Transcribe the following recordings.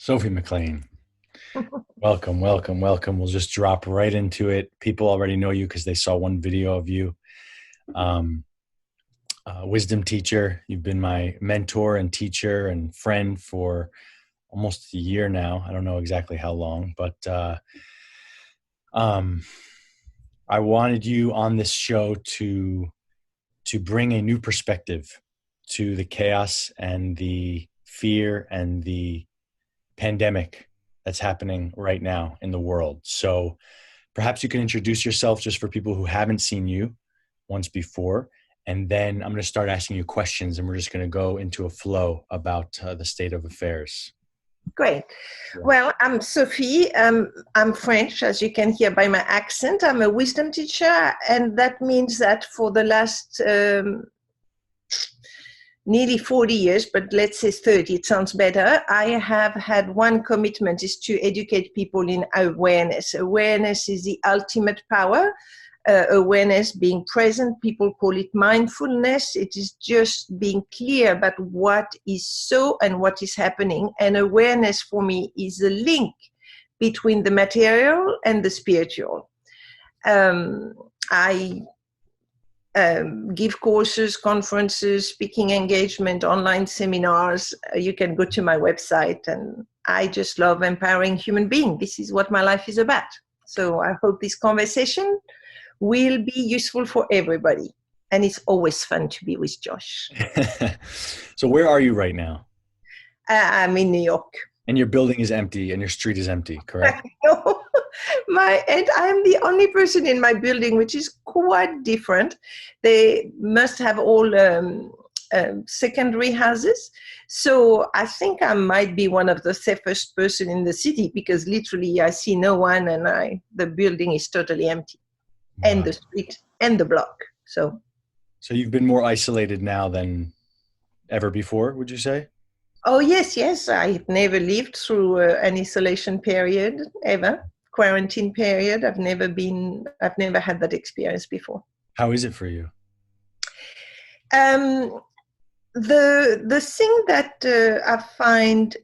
Sophie McLean, welcome, welcome, welcome. We'll just drop right into it. People already know you because they saw one video of you. Um, Wisdom teacher. You've been my mentor and teacher and friend for almost a year now. I don't know exactly how long, but I wanted you on this show to bring a new perspective to the chaos and the fear and the pandemic that's happening right now in the world. So perhaps you can introduce yourself just for people who haven't seen you once before. And then I'm going to start asking you questions and we're just going to go into a flow about the state of affairs. Great. Yeah. Well, I'm Sophie. I'm French, as you can hear by my accent. I'm a wisdom teacher, and that means that for the last nearly 40 years, but let's say 30, it sounds better, I have had one commitment, is to educate people in awareness. Awareness is the ultimate power. Awareness, being present, people call it mindfulness. It is just being clear about what is so and what is happening. And awareness for me is the link between the material and the spiritual. I give courses, conferences, speaking engagement, online seminars. You can go to my website, and I just love empowering human beings. This is what my life is about. So I hope this conversation will be useful for everybody. And it's always fun to be with Josh. So where are you right now? I'm in New York. And your building is empty and your street is empty, correct? No, and I'm the only person in my building, which is quite different. They must have all secondary houses. So I think I might be one of the safest person in the city, because literally I see no one and the building is totally empty. Wow. And the street and the block. So you've been more isolated now than ever before, would you say? Oh, yes. I've never lived through an isolation period, ever. Quarantine period. I've never had that experience before. How is it for you? The thing that I find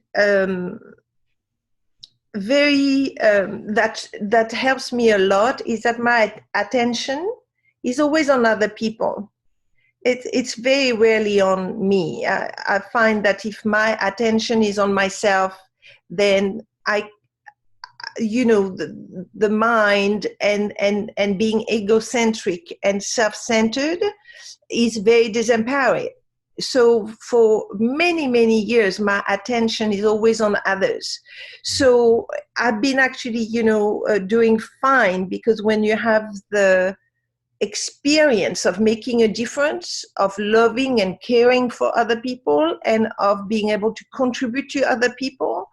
very that helps me a lot is that my attention is always on other people. It's very rarely on me. I find that if my attention is on myself, then the mind and being egocentric and self-centered is very disempowering. So for many, many years, my attention is always on others. So I've been actually, doing fine, because when you have the experience of making a difference, of loving and caring for other people, and of being able to contribute to other people,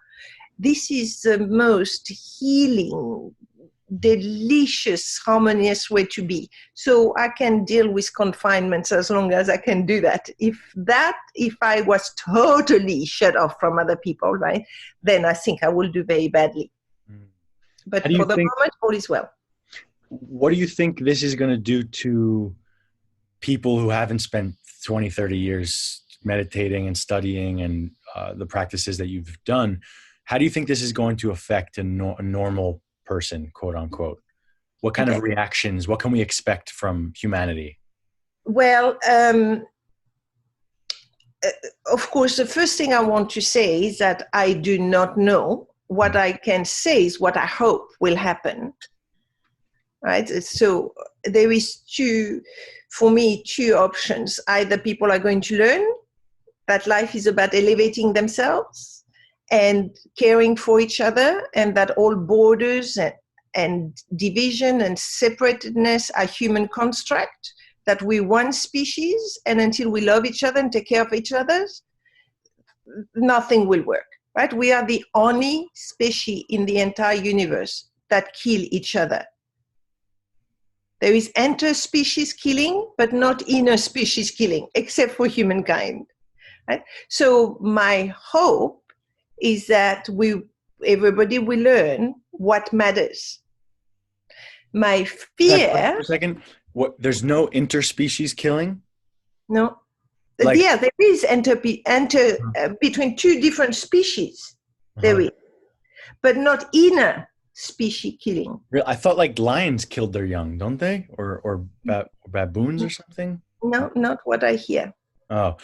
this is the most healing, delicious, harmonious way to be. So I can deal with confinements as long as I can do that. If I was totally shut off from other people, right, then I think I will do very badly. But for the moment, all is well. What do you think this is going to do to people who haven't spent 20, 30 years meditating and studying and the practices that you've done? How do you think this is going to affect a normal person, quote unquote? What kind of reactions, what can we expect from humanity? Well, of course, the first thing I want to say is that I do not know. What I can say is what I hope will happen. Right? So there is two options. Either people are going to learn that life is about elevating themselves and caring for each other, and that all borders and division and separatedness are human construct, that we're one species, and until we love each other and take care of each other, nothing will work. Right? We are the only species in the entire universe that kill each other. There is interspecies killing, but not inner-species killing, except for humankind. Right? So my hope is that everybody will learn what matters. My fear... For a second, there's no interspecies killing? No. Yeah, there is between two different species. There is, but not inner species killing. I thought like lions killed their young, don't they? Or baboons or something? No, not what I hear. Oh,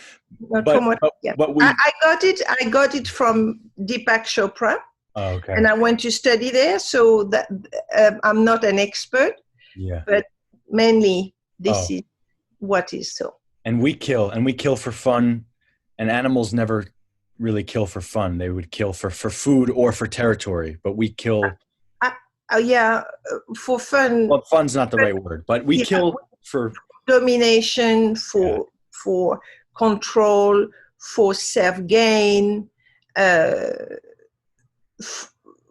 Not from what I hear. but we. I got it from Deepak Chopra, Oh, okay. and I went to study there. So that I'm not an expert, Yeah. but mainly this is what is so. And we kill for fun, and animals never really kill for fun. They would kill for food or for territory, but we kill. For fun. Well, fun's not the right word, but we kill for domination, for control, for self-gain.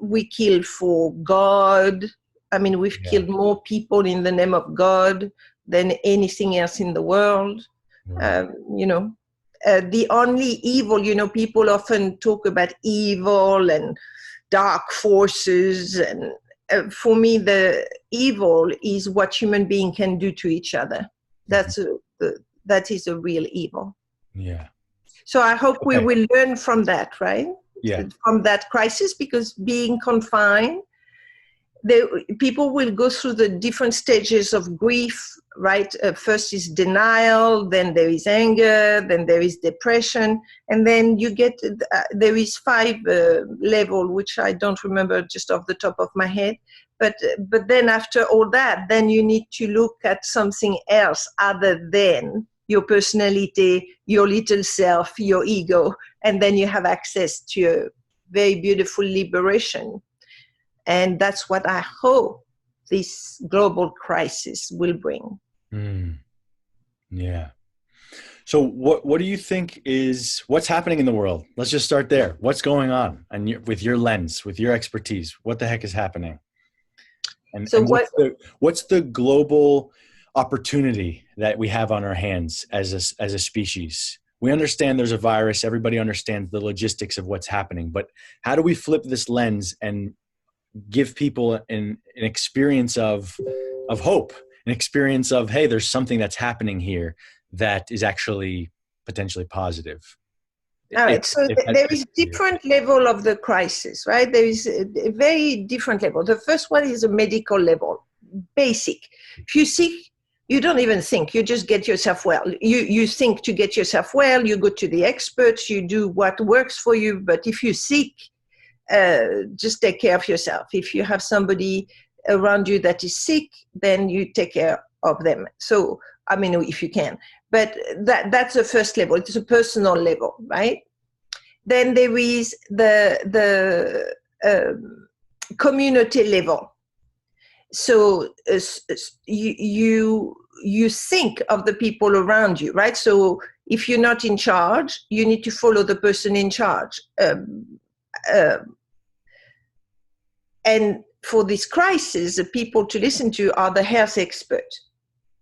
We kill for God. I mean, we've killed more people in the name of God than anything else in the world. The only evil, people often talk about evil and dark forces, and for me, the evil is what human beings can do to each other. That is a real evil. Yeah. So I hope we will learn from that, right? Yeah. From that crisis, because being confined, people will go through the different stages of grief, right? First is denial, then there is anger, then there is depression, and then you get, there is 5 level, which I don't remember just off the top of my head. But then after all that, then you need to look at something else other than your personality, your little self, your ego, and then you have access to a very beautiful liberation. And that's what I hope this global crisis will bring. Yeah. So what do you think what's happening in the world? Let's just start there. What's going on? And with your lens, with your expertise, what the heck is happening? And what's the global opportunity that we have on our hands as a species? We understand there's a virus. Everybody understands the logistics of what's happening. But how do we flip this lens and give people an experience of hope, an experience of, hey, there's something that's happening here that is actually potentially positive? All right, so there is different level of the crisis, right? There is a very different level. The first one is a medical level, basic. If you're sick, you don't even think, you just get yourself well. You think to get yourself well, you go to the experts, you do what works for you. But if you're sick, just take care of yourself. If you have somebody around you that is sick, then you take care of them. So, I mean, if you can. But that's the first level. It's a personal level, right? Then there is the community level. So you think of the people around you, right? So if you're not in charge, you need to follow the person in charge. And for this crisis, the people to listen to are the health experts,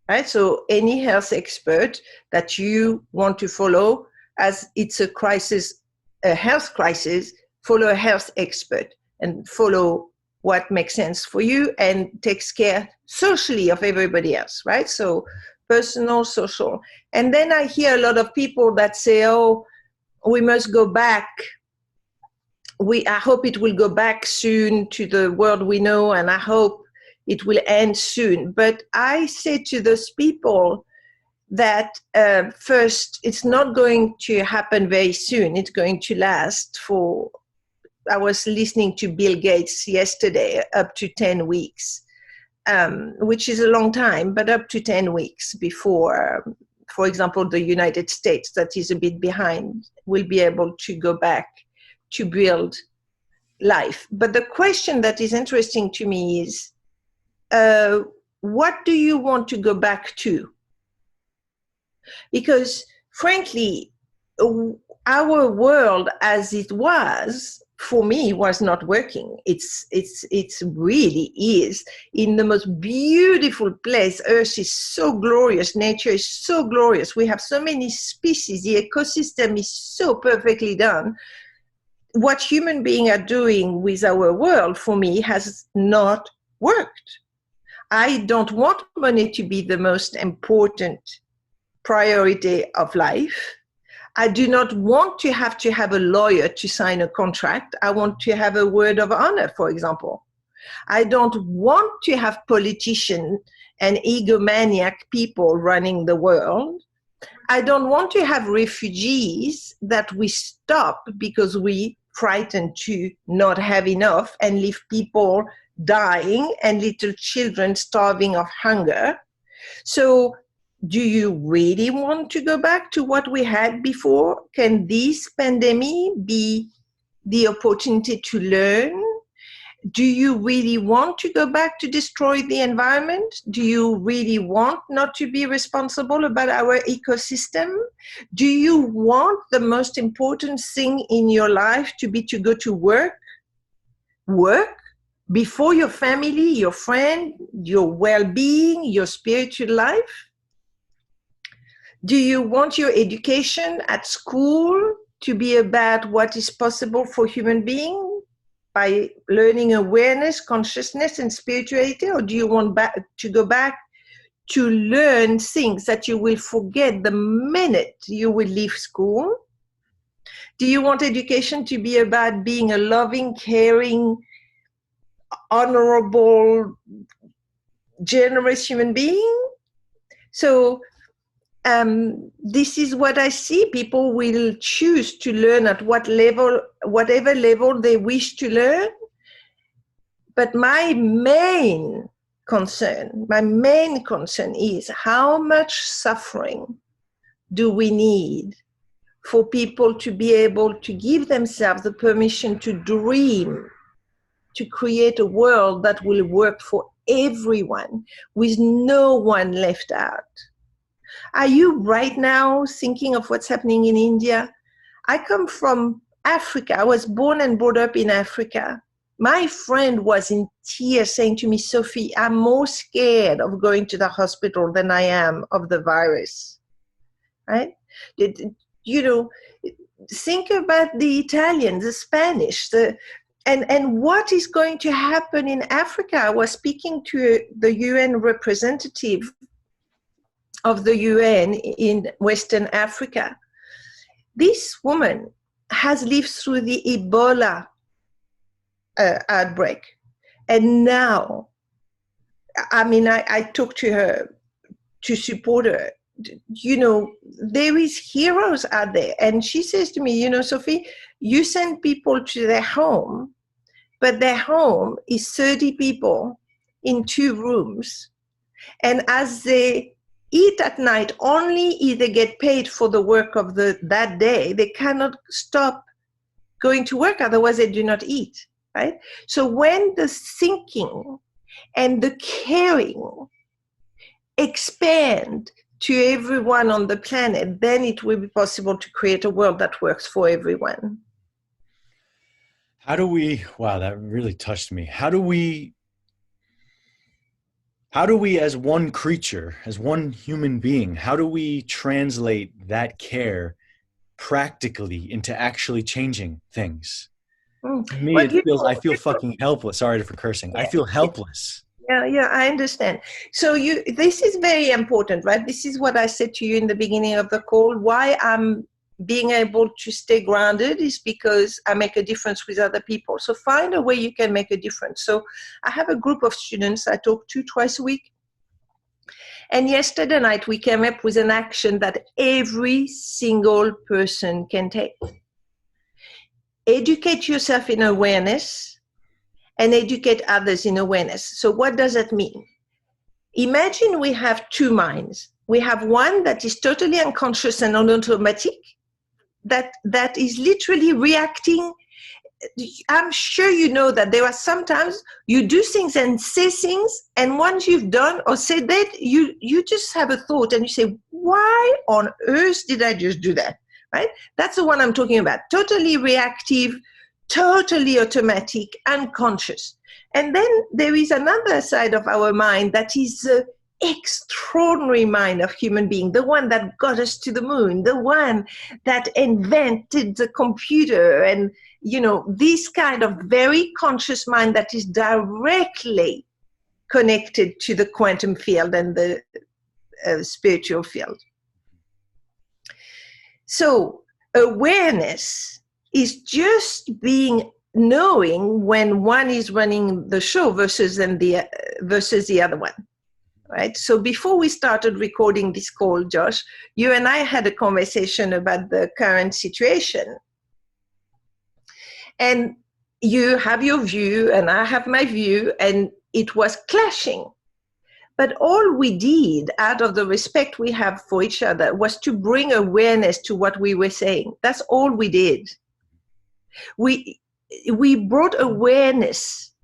right? So any health expert that you want to follow, as it's a crisis, a health crisis, follow a health expert and follow what makes sense for you and takes care socially of everybody else, right? So personal, social. And then I hear a lot of people that say, oh, we must go back. I hope it will go back soon to the world we know, and I hope it will end soon. But I say to those people that first, it's not going to happen very soon. It's going to last for, I was listening to Bill Gates yesterday, up to 10 weeks, which is a long time, but up to 10 weeks before, for example, the United States, that is a bit behind, will be able to go back to build life. But the question that is interesting to me is, what do you want to go back to? Because frankly, our world as it was, for me, was not working. It's really is in the most beautiful place. Earth is so glorious. Nature is so glorious. We have so many species. The ecosystem is so perfectly done. What human beings are doing with our world, for me, has not worked. I don't want money to be the most important priority of life. I do not want to have a lawyer to sign a contract. I want to have a word of honor, for example. I don't want to have politicians and egomaniac people running the world. I don't want to have refugees that we stop because we frightened to not have enough and leave people dying and little children starving of hunger. So do you really want to go back to what we had before? Can this pandemic be the opportunity to learn? Do you really want to go back to destroy the environment? Do you really want not to be responsible about our ecosystem? Do you want the most important thing in your life to be to go to work? Work before your family, your friend, your well-being, your spiritual life? Do you want your education at school to be about what is possible for human beings by learning awareness, consciousness, and spirituality? Or do you want to go back to learn things that you will forget the minute you will leave school? Do you want education to be about being a loving, caring, honorable, generous human being? So this is what I see. People will choose to learn at whatever level they wish to learn. But my main concern is how much suffering do we need for people to be able to give themselves the permission to dream, to create a world that will work for everyone with no one left out. Are you right now thinking of what's happening in India? I come from Africa. I was born and brought up in Africa. My friend was in tears saying to me, Sophie, I'm more scared of going to the hospital than I am of the virus. Right? You know, think about the Italian, the Spanish, and what is going to happen in Africa. I was speaking to the UN representative of the UN in Western Africa. This woman has lived through the Ebola outbreak. And now, I mean, I talked to her to support her. You know, there is heroes out there. And she says to me, you know, Sophie, you send people to their home, but their home is 30 people in 2 rooms. And as they eat at night, only if they get paid for the work of that day, they cannot stop going to work, otherwise they do not eat, right? So when the thinking and the caring expand to everyone on the planet, then it will be possible to create a world that works for everyone. How do we, wow, that really touched me. How do we as one creature, as one human being, how do we translate that care practically into actually changing things? To me, Well, I feel fucking helpless. Sorry for cursing. I feel helpless. Yeah, I understand. So this is very important, right? This is what I said to you in the beginning of the call. Why I'm being able to stay grounded is because I make a difference with other people. So find a way you can make a difference. So I have a group of students I talk to twice a week. And yesterday night, we came up with an action that every single person can take. Educate yourself in awareness and educate others in awareness. So what does that mean? Imagine we have 2 minds. We have one that is totally unconscious and on automatic, that is literally reacting. I'm sure you know that there are sometimes you do things and say things, and once you've done or said that, you just have a thought and you say, why on earth did I just do that? Right? That's the one I'm talking about. Totally reactive, totally automatic, unconscious. And then there is another side of our mind that is the extraordinary mind of human being, the one that got us to the moon, the one that invented the computer, and this kind of very conscious mind that is directly connected to the quantum field and the spiritual field. So awareness is just knowing when one is running the show versus the other one. Right. So before we started recording this call, Josh, you and I had a conversation about the current situation. And you have your view and I have my view, and it was clashing. But all we did out of the respect we have for each other was to bring awareness to what we were saying. That's all we did. We brought awareness,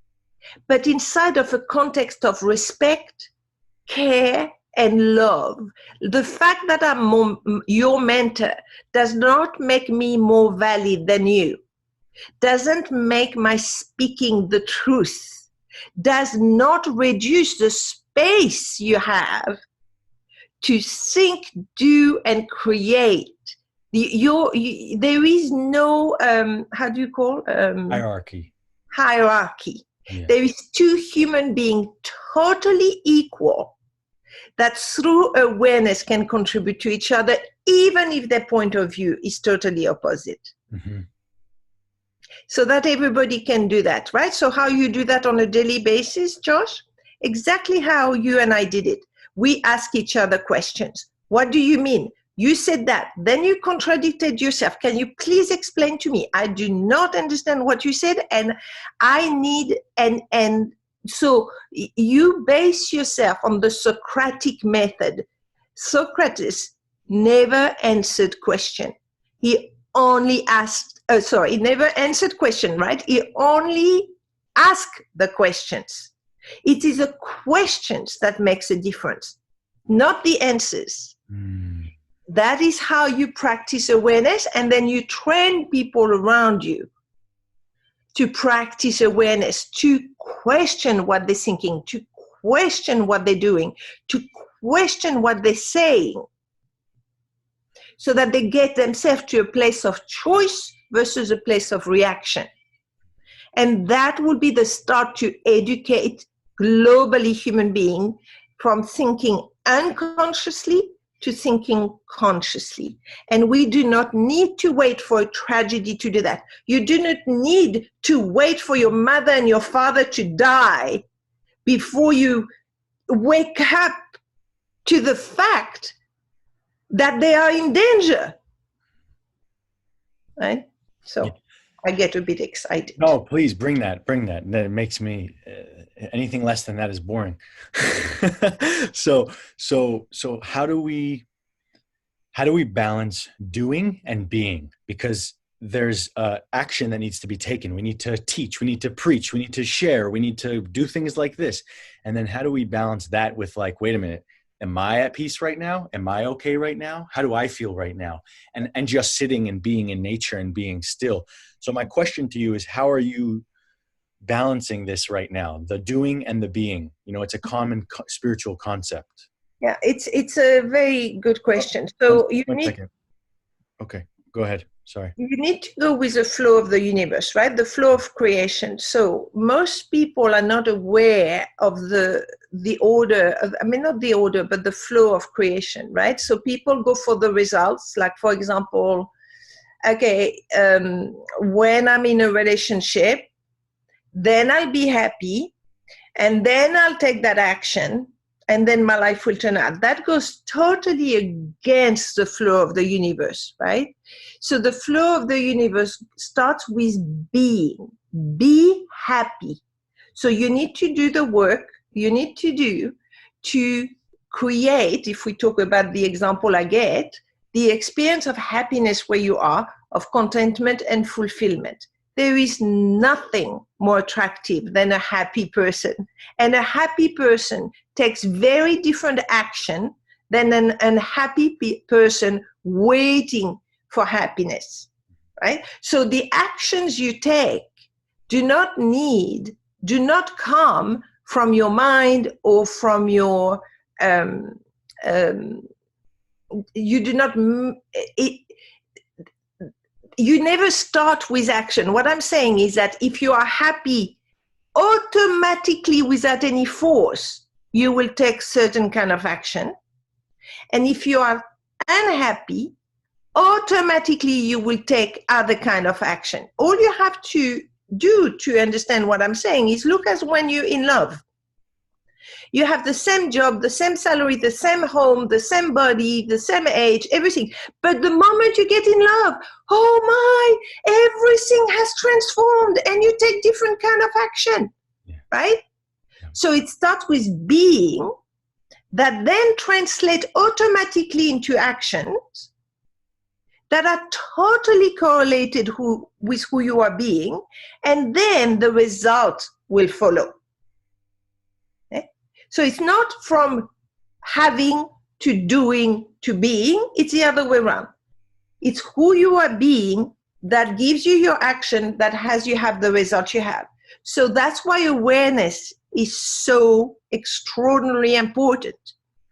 but inside of a context of respect, care, and love. The fact that I'm your mentor does not make me more valid than you, doesn't make my speaking the truth, does not reduce the space you have to think, do, and create. There is no, how do you call? Hierarchy. Yeah. There is two human beings totally equal that through awareness can contribute to each other, even if their point of view is totally opposite. Mm-hmm. So that everybody can do that, right? So how you do that on a daily basis, Josh? Exactly how you and I did it. We ask each other questions. What do you mean? You said that. Then you contradicted yourself. Can you please explain to me? I do not understand what you said, and I need and so you base yourself on the Socratic method. Socrates never answered question. He only he never answered question, right? He only asked the questions. It is the questions that makes a difference, not the answers. Mm. That is how you practice awareness, and then you train people around you to practice awareness, to question what they're thinking, to question what they're doing, to question what they're saying, so that they get themselves to a place of choice versus a place of reaction. And that will be the start to educate globally human beings from thinking unconsciously to thinking consciously. And we do not need to wait for a tragedy to do that. You do not need to wait for your mother and your father to die before you wake up to the fact that they are in danger. Right? So yeah. I get a bit excited. No, please bring that. That makes me, anything less than that is boring. So how do we balance doing and being? Because there's action that needs to be taken. We need to teach, we need to preach, we need to share, we need to do things like this. And then how do we balance that with like, wait a minute, am I at peace right now? Am I okay right now? How do I feel right now? And just sitting and being in nature and being still. So my question to you is, how are you balancing this right now? The doing and the being, it's a common spiritual concept. Yeah, it's a very good question. So one second. Okay, go ahead. Sorry. You need to go with the flow of the universe, right? The flow of creation. So most people are not aware of the order of, not the order, but the flow of creation, right? So people go for the results. Like, for example, when I'm in a relationship, then I'll be happy, and then I'll take that action, and then my life will turn out. That goes totally against the flow of the universe, right? So the flow of the universe starts with being. Be happy. So you need to do the work you need to do to create, if we talk about the example I get, the experience of happiness where you are, of contentment and fulfillment. There is nothing more attractive than a happy person. And a happy person takes very different action than an unhappy person waiting for happiness, right? So the actions you take do not come from your mind or from your, you never start with action. What I'm saying is that if you are happy, automatically without any force, you will take certain kind of action. And if you are unhappy, automatically you will take other kind of action. All you have to do to understand what I'm saying is look as when you're in love. You have the same job, the same salary, the same home, the same body, the same age, everything. But the moment you get in love, oh my, everything has transformed and you take different kind of action, right? Yeah. So it starts with being that then translate automatically into actions that are totally correlated with who you are being, and then the result will follow. Okay? So it's not from having to doing to being, it's the other way around. It's who you are being that gives you your action that has you have the result you have. So that's why awareness is so extraordinarily important.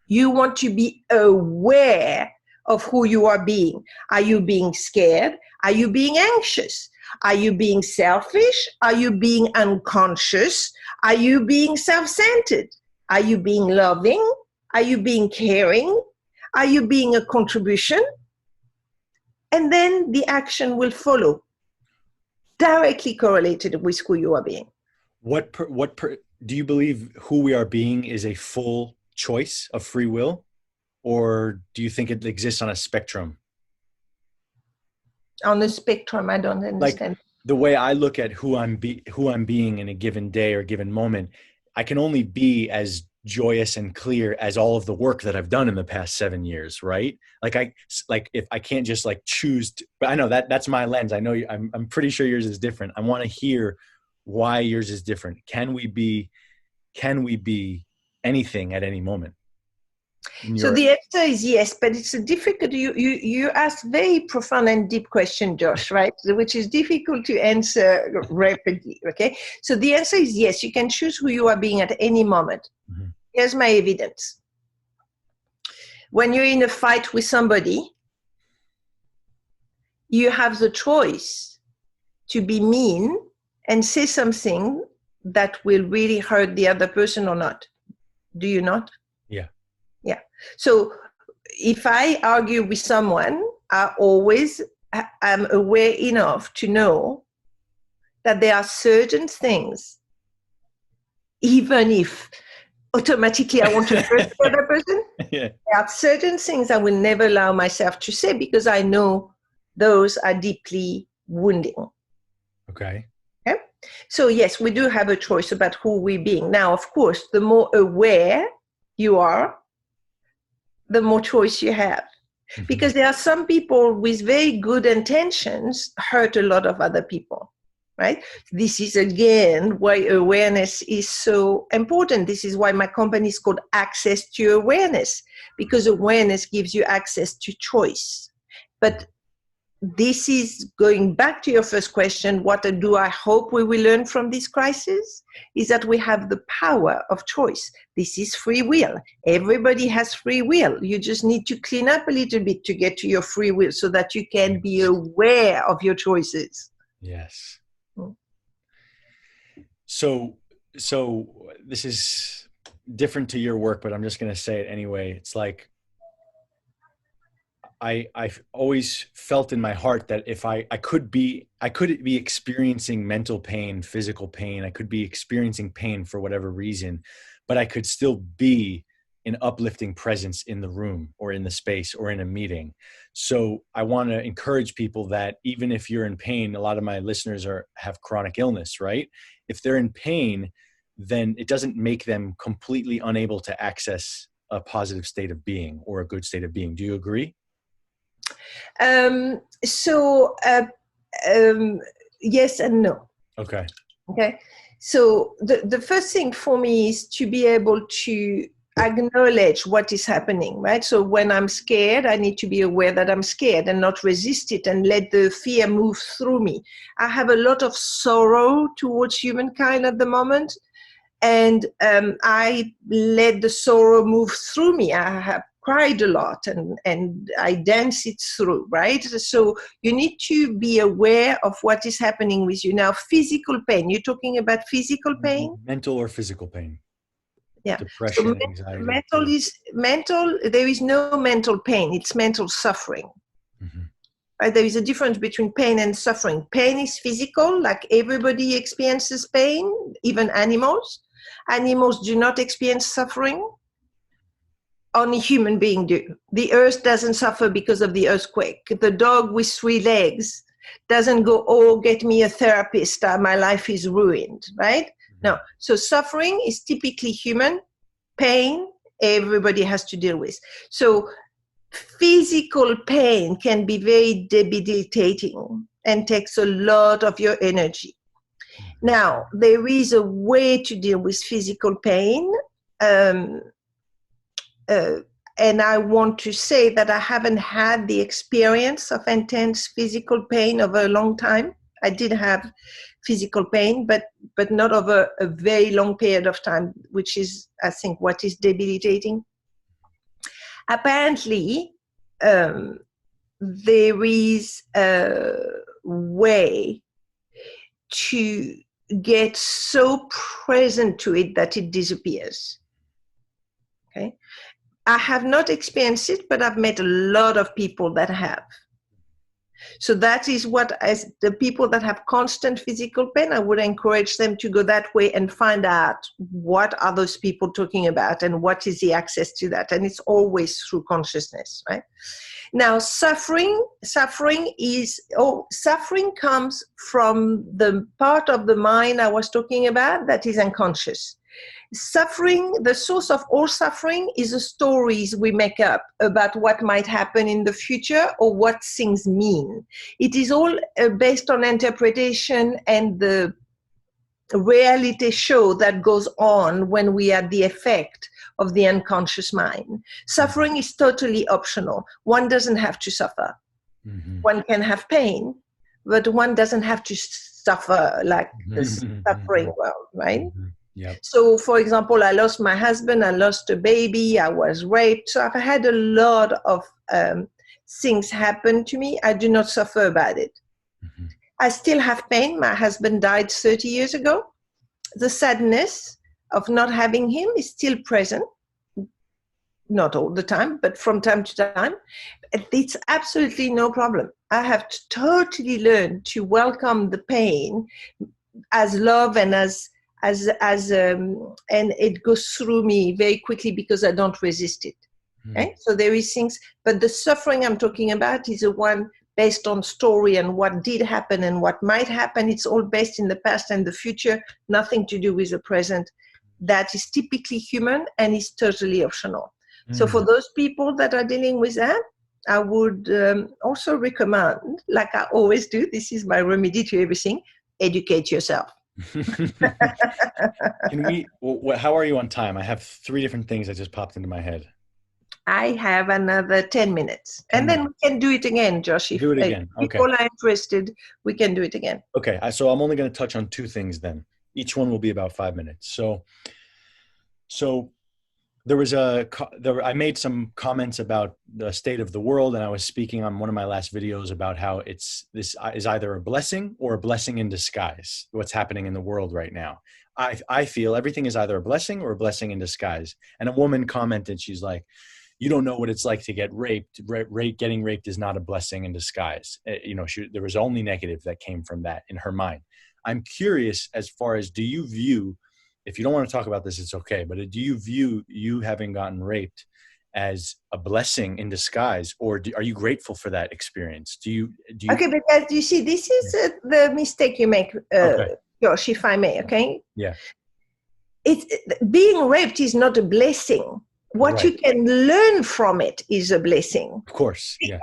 You want to be aware of who you are being. Are you being scared? Are you being anxious? Are you being selfish? Are you being unconscious? Are you being self-centered? Are you being loving? Are you being caring? Are you being a contribution? And then the action will follow, directly correlated with who you are being. Do you believe who we are being is a full choice of free will? Or do you think it exists on a spectrum? On the spectrum, I don't understand. Like the way I look at who I'm being in a given day or given moment, I can only be as joyous and clear as all of the work that I've done in the past 7 years, right? If I can't just choose, but I know that's my lens. I know I'm pretty sure yours is different. I want to hear why yours is different. Can we be anything at any moment? So the answer is yes, but it's a difficult, you ask very profound and deep question, Josh, right? Which is difficult to answer rapidly, okay? So the answer is yes, you can choose who you are being at any moment. Mm-hmm. Here's my evidence. When you're in a fight with somebody, you have the choice to be mean and say something that will really hurt the other person or not. Do you not? Yeah. Yeah. So if I argue with someone, I'm aware enough to know that there are certain things, even if automatically I want to hurt the other person, yeah. There are certain things I will never allow myself to say because I know those are deeply wounding. Okay. Okay. So yes, we do have a choice about who we're being. Now, of course, the more aware you are, the more choice you have. Mm-hmm. Because there are some people with very good intentions hurt a lot of other people, right? This is, again, why awareness is so important. This is why my company is called Access to Awareness, because awareness gives you access to choice. But this is going back to your first question, what do I hope we will learn from this crisis? Is that we have the power of choice. This is free will. Everybody has free will. You just need to clean up a little bit to get to your free will so that you can be aware of your choices. Yes. So this is different to your work, but I'm just going to say it anyway. It's like, I've always felt in my heart that if I could be experiencing mental pain, physical pain, I could be experiencing pain for whatever reason, but I could still be an uplifting presence in the room or in the space or in a meeting. So I want to encourage people that even if you're in pain, a lot of my listeners have chronic illness, right? If they're in pain, then it doesn't make them completely unable to access a positive state of being or a good state of being. Do you agree? Yes and no. Okay. So the first thing for me is to be able to acknowledge what is happening, right? So when I'm scared, I need to be aware that I'm scared and not resist it and let the fear move through me. I have a lot of sorrow towards humankind at the moment, and I let the sorrow move through me. I have cried a lot and I dance it through, right? So you need to be aware of what is happening with you. Now, physical pain, you're talking about physical pain? Mental or physical pain? Yeah. Depression, so anxiety. Mental, there is no mental pain, it's mental suffering. Mm-hmm. Right? There is a difference between pain and suffering. Pain is physical, like everybody experiences pain, even animals. Animals do not experience suffering. Only human beings do. The earth doesn't suffer because of the earthquake. The dog with 3 legs doesn't go, oh, get me a therapist, my life is ruined, right? No. So suffering is typically human. Pain, everybody has to deal with. So physical pain can be very debilitating and takes a lot of your energy. Now, there is a way to deal with physical pain. And I want to say that I haven't had the experience of intense physical pain over a long time. I did have physical pain, but not over a very long period of time, which is, I think, what is debilitating. Apparently, there is a way to get so present to it that it disappears. Okay, I have not experienced it, but I've met a lot of people that have. So that is what, as the people that have constant physical pain, I would encourage them to go that way and find out what are those people talking about and what is the access to that. And it's always through consciousness, right? Now, suffering comes from the part of the mind I was talking about that is unconscious. Suffering, the source of all suffering is the stories we make up about what might happen in the future or what things mean. It is all based on interpretation and the reality show that goes on when we are the effect of the unconscious mind. Suffering is totally optional. One doesn't have to suffer. Mm-hmm. One can have pain, but one doesn't have to suffer like the suffering world, right? Mm-hmm. Yep. So, for example, I lost my husband, I lost a baby, I was raped. So I've had a lot of things happen to me. I do not suffer about it. Mm-hmm. I still have pain. My husband died 30 years ago. The sadness of not having him is still present. Not all the time, but from time to time. It's absolutely no problem. I have totally learned to welcome the pain as love and and it goes through me very quickly because I don't resist it. Okay? So there is things, but the suffering I'm talking about is the one based on story and what did happen and what might happen. It's all based in the past and the future, nothing to do with the present. That is typically human and is totally optional. So for those people that are dealing with that, I would also recommend, like I always do, this is my remedy to everything, educate yourself. How are you on time? I have 3 different things that just popped into my head. I have another 10 minutes. And then we can do it again, Josh. Do it again. If people are interested, we can do it again. Okay. So I'm only going to touch on 2 things then. Each one will be about 5 minutes. So there was I made some comments about the state of the world, and I was speaking on one of my last videos about how this is either a blessing or a blessing in disguise, what's happening in the world right now. I feel everything is either a blessing or a blessing in disguise. And a woman commented, she's like, you don't know what it's like to get raped. Getting raped is not a blessing in disguise. There was only negative that came from that in her mind. I'm curious as far as, do you view, if you don't want to talk about this, it's okay, but do you view you having gotten raped as a blessing in disguise, or are you grateful for that experience? Do you Okay, because you see, this is the mistake you make, Josh, if I may, okay? Yeah. Being raped is not a blessing. What you can learn from it is a blessing. Of course, yeah.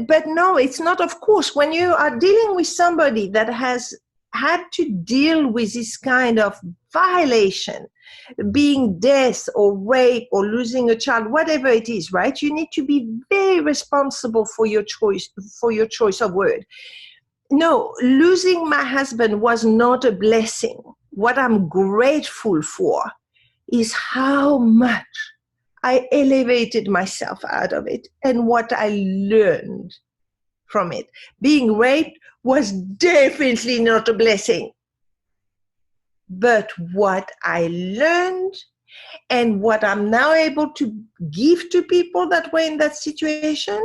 But no, it's not of course. When you are dealing with somebody that has had to deal with this kind of violation, being death or rape or losing a child, whatever it is, right? You need to be very responsible for your choice of word. No, losing my husband was not a blessing. What I'm grateful for is how much I elevated myself out of it and what I learned from it. Being raped was definitely not a blessing. But what I learned and what I'm now able to give to people that were in that situation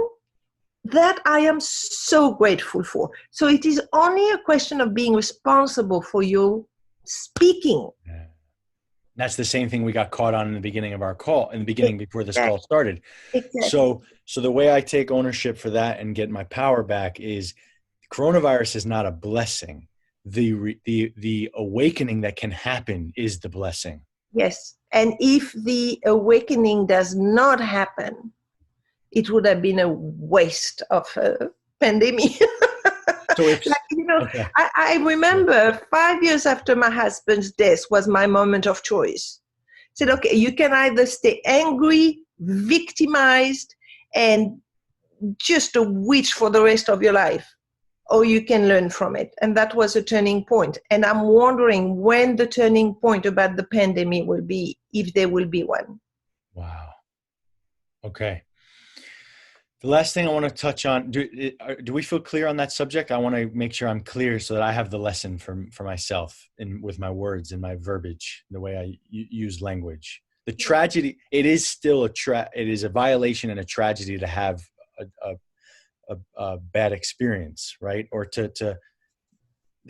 that I am so grateful for. So it is only a question of being responsible for your speaking. Yeah. That's the same thing we got caught on in the beginning of our call, in the beginning before this call started. Exactly. So the way I take ownership for that and get my power back is coronavirus is not a blessing. The awakening that can happen is the blessing. Yes. And if the awakening does not happen, it would have been a waste of a pandemic. So if, okay. I remember 5 years after my husband's death was my moment of choice. I said, okay, you can either stay angry, victimized, and just a witch for the rest of your life, or you can learn from it. And that was a turning point. And I'm wondering when the turning point about the pandemic will be, if there will be one. Wow. Okay. The last thing I want to touch on, do we feel clear on that subject? I want to make sure I'm clear so that I have the lesson for myself with my words and my verbiage, the way I use language. The tragedy, it is still it is a violation and a tragedy to have a bad experience, right? Or to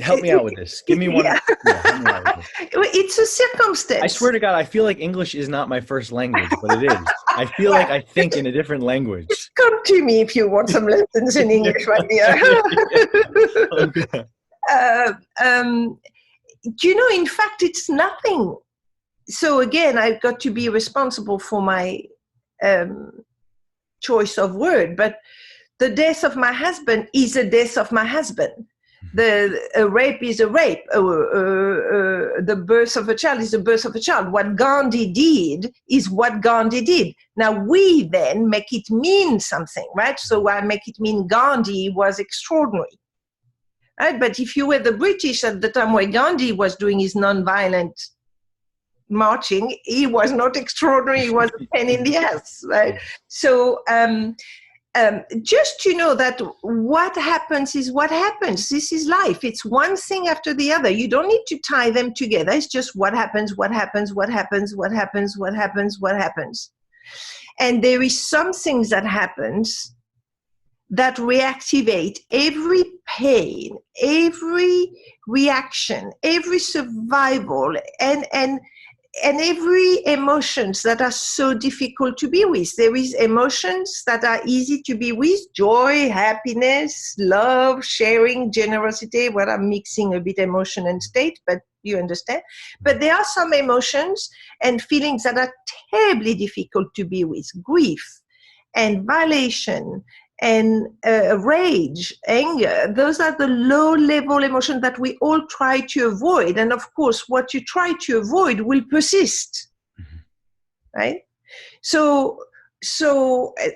help me out with this. Give me one. Yeah. Help me out with this. It's a circumstance. I swear to God, I feel like English is not my first language, but it is. I feel like I think in a different language. Just come to me if you want some lessons in English, my dear. Okay. In fact, it's nothing. So again, I've got to be responsible for my choice of word, but the death of my husband is a death of my husband. A rape is a rape. The birth of a child is the birth of a child. What Gandhi did is what Gandhi did. Now we then make it mean something, right? So I make it mean Gandhi was extraordinary, right? But if you were the British at the time where Gandhi was doing his non-violent marching, he was not extraordinary. He was a pain in the ass, right? So just to know that what happens is what happens. This is life. It's one thing after the other. You don't need to tie them together. It's just what happens, what happens, what happens, what happens, what happens, what happens. And there is some things that happens that reactivate every pain, every reaction, every survival, and every emotions that are so difficult to be with. There is emotions that are easy to be with: joy, happiness, love, sharing, generosity. Well, I'm mixing a bit emotion and state, but you understand. But there are some emotions and feelings that are terribly difficult to be with: grief and violation and rage, anger. Those are the low-level emotions that we all try to avoid. And of course, what you try to avoid will persist, right? So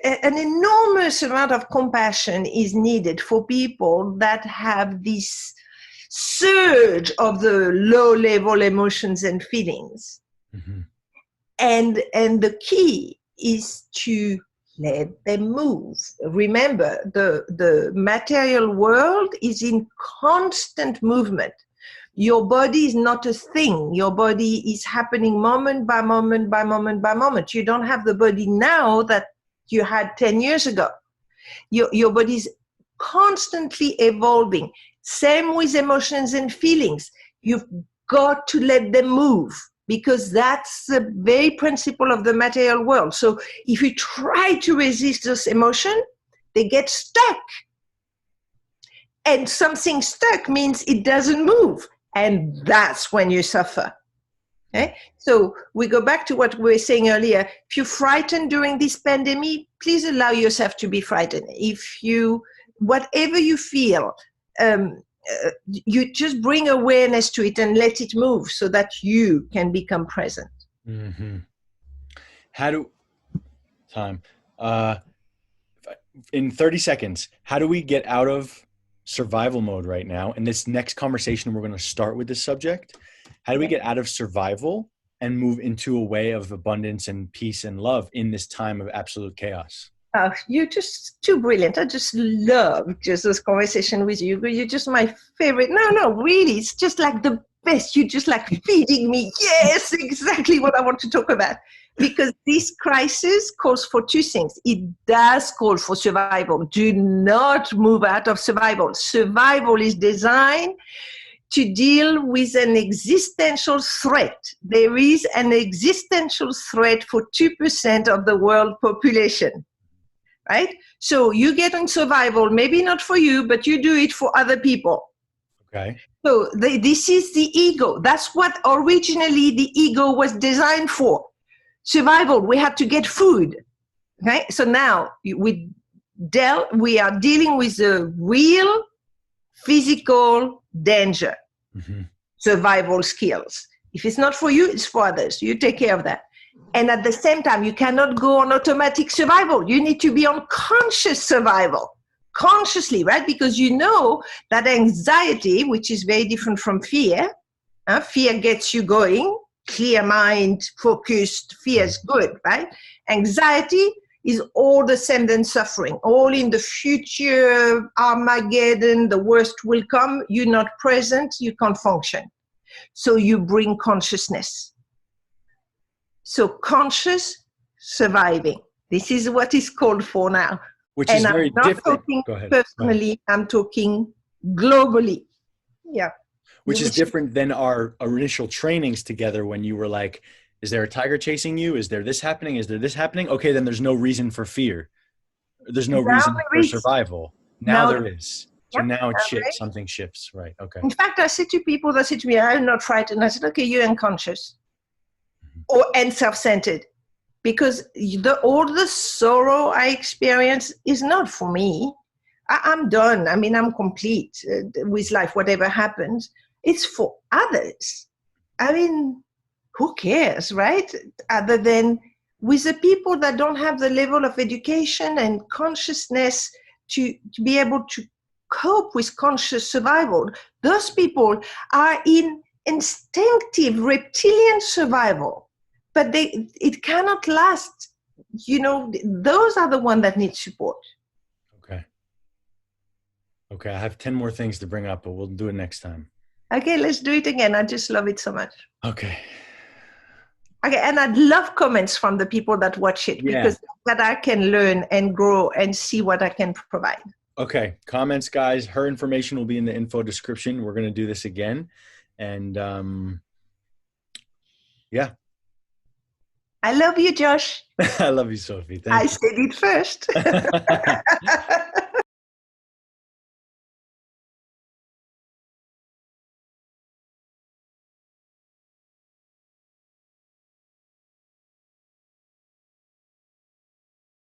an enormous amount of compassion is needed for people that have this surge of the low-level emotions and feelings. Mm-hmm. And the key is to let them move. Remember, the material world is in constant movement. Your body is not a thing. Your body is happening moment by moment by moment by moment. You don't have the body now that you had 10 years ago. Your body is constantly evolving. Same with emotions and feelings. You've got to let them move, because that's the very principle of the material world. So if you try to resist this emotion, they get stuck. And something stuck means it doesn't move. And that's when you suffer. Okay? So we go back to what we were saying earlier. If you're frightened during this pandemic, please allow yourself to be frightened. Whatever you feel, you just bring awareness to it and let it move so that you can become present. Mm-hmm. In 30 seconds, how do we get out of survival mode right now? In this next conversation, we're going to start with this subject. How do we get out of survival and move into a way of abundance and peace and love in this time of absolute chaos? Oh, you're just too brilliant. I just love just this conversation with you. You're just my favorite. No, really. It's just like the best. You're just like feeding me. Yes, exactly what I want to talk about. because this crisis calls for two things. It does call for survival. Do not move out of survival. Survival is designed to deal with an existential threat. There is an existential threat for 2% of the world population, right? So you get on survival, maybe not for you, but you do it for other people. Okay. So this is the ego. That's what originally the ego was designed for. Survival, we had to get food, right? So now we are dealing with a real physical danger, survival skills. If it's not for you, it's for others. You take care of that. And at the same time, you cannot go on automatic survival. You need to be on conscious survival, consciously, right? Because you know that anxiety, which is very different from fear, fear gets you going, clear mind, focused, fear is good, right? Anxiety is all the same than suffering. All in the future, Armageddon, the worst will come. You're not present, you can't function. So you bring consciousness. So conscious surviving. This is what is called for now. Which is very different. I'm not talking personally, I'm talking globally. Yeah. Which is different than our initial trainings together when you were like, is there a tiger chasing you? Is there this happening? Is there this happening? Okay, then there's no reason for fear. There's no reason for survival. Now there is. So now it shifts. Right. Something shifts. Right. Okay. In fact, I said to people that said to me, I'm not frightened. I said, okay, you're unconscious and self-centered. Because all the sorrow I experience is not for me. I'm done. I mean, I'm complete with life, whatever happens. It's for others. I mean, who cares, right? Other than with the people that don't have the level of education and consciousness to be able to cope with conscious survival. Those people are in instinctive reptilian survival. But it cannot last. You know, those are the ones that need support. Okay, I have 10 more things to bring up, but we'll do it next time. Okay, let's do it again. I just love it so much. Okay, and I'd love comments from the people that watch it because that I can learn and grow and see what I can provide. Okay, comments, guys. Her information will be in the info description. We're going to do this again. And yeah. I love you, Josh. I love you, Sophie. Thank you. I said it first.